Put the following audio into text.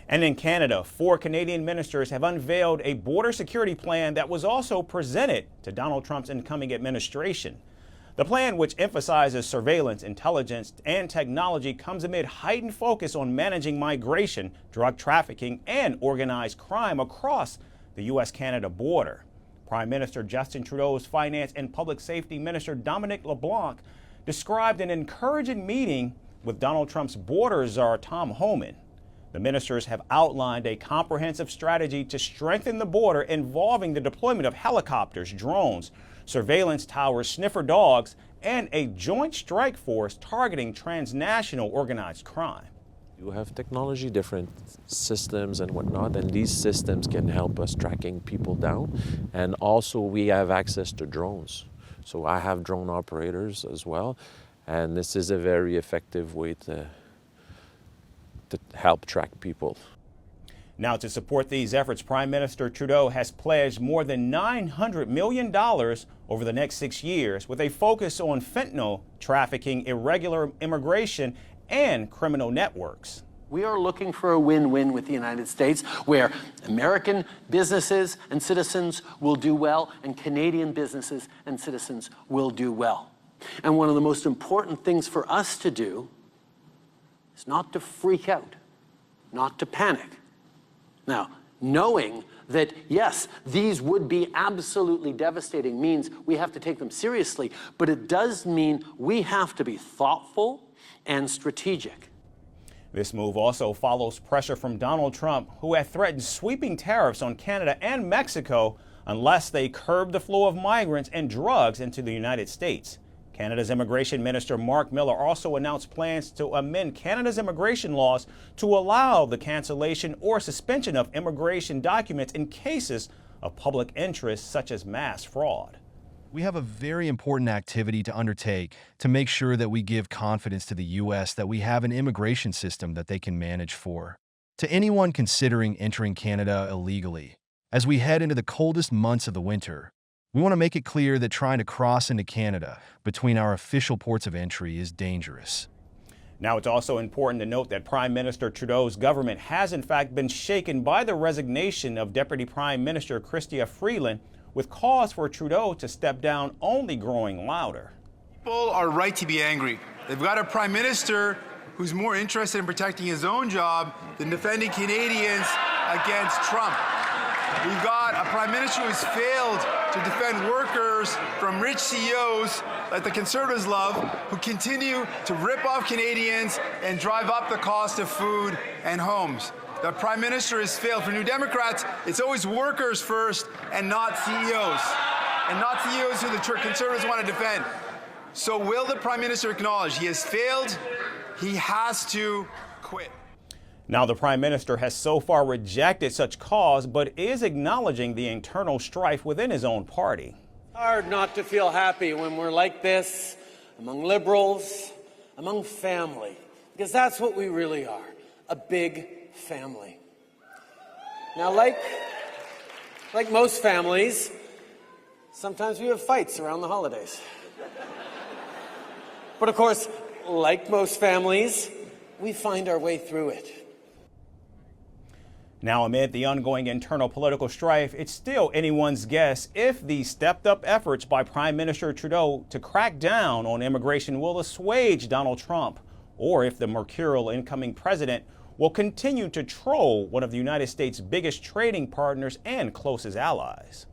And in Canada, 4 Canadian ministers have unveiled a border security plan that was also presented to Donald Trump's incoming administration. The plan, which emphasizes surveillance, intelligence, and technology, comes amid heightened focus on managing migration, drug trafficking, and organized crime across the U.S.-Canada border. Prime Minister Justin Trudeau's Finance and Public Safety Minister Dominic LeBlanc described an encouraging meeting with Donald Trump's border czar Tom Homan. The ministers have outlined a comprehensive strategy to strengthen the border involving the deployment of helicopters, drones, surveillance towers, sniffer dogs, and a joint strike force targeting transnational organized crime. You have technology, different systems and whatnot, and these systems can help us tracking people down. And also we have access to drones. So I have drone operators as well, and this is a very effective way to help track people. Now, to support these efforts, Prime Minister Trudeau has pledged more than $900 million over the next 6 years, with a focus on fentanyl trafficking, irregular immigration, and criminal networks. We are looking for a win-win with the United States, where American businesses and citizens will do well, and Canadian businesses and citizens will do well. And one of the most important things for us to do is not to freak out, not to panic. Now, knowing that, yes, these would be absolutely devastating means we have to take them seriously, but it does mean we have to be thoughtful and strategic. This move also follows pressure from Donald Trump, who had threatened sweeping tariffs on Canada and Mexico unless they curb the flow of migrants and drugs into the United States. Canada's Immigration Minister Mark Miller also announced plans to amend Canada's immigration laws to allow the cancellation or suspension of immigration documents in cases of public interest, such as mass fraud. We have a very important activity to undertake to make sure that we give confidence to the U.S. that we have an immigration system that they can manage for. To anyone considering entering Canada illegally, as we head into the coldest months of the winter, we want to make it clear that trying to cross into Canada between our official ports of entry is dangerous. Now, it's also important to note that Prime Minister Trudeau's government has in fact been shaken by the resignation of Deputy Prime Minister Chrystia Freeland, with calls for Trudeau to step down only growing louder. People are right to be angry. They've got a Prime Minister who's more interested in protecting his own job than defending Canadians against Trump. We've got a Prime Minister who's failed to defend workers from rich CEOs that the Conservatives love, who continue to rip off Canadians and drive up the cost of food and homes. The Prime Minister has failed. For New Democrats, it's always workers first and not CEOs. And not CEOs who the Conservatives want to defend. So will the Prime Minister acknowledge he has failed? He has to quit. Now, the Prime Minister has so far rejected such calls, but is acknowledging the internal strife within his own party. Hard not to feel happy when we're like this, among Liberals, among family, because that's what we really are, a big family. Now, like most families, sometimes we have fights around the holidays. But of course, like most families, we find our way through it. Now, amid the ongoing internal political strife, it's still anyone's guess if the stepped-up efforts by Prime Minister Trudeau to crack down on immigration will assuage Donald Trump, or if the mercurial incoming president will continue to troll one of the United States' biggest trading partners and closest allies.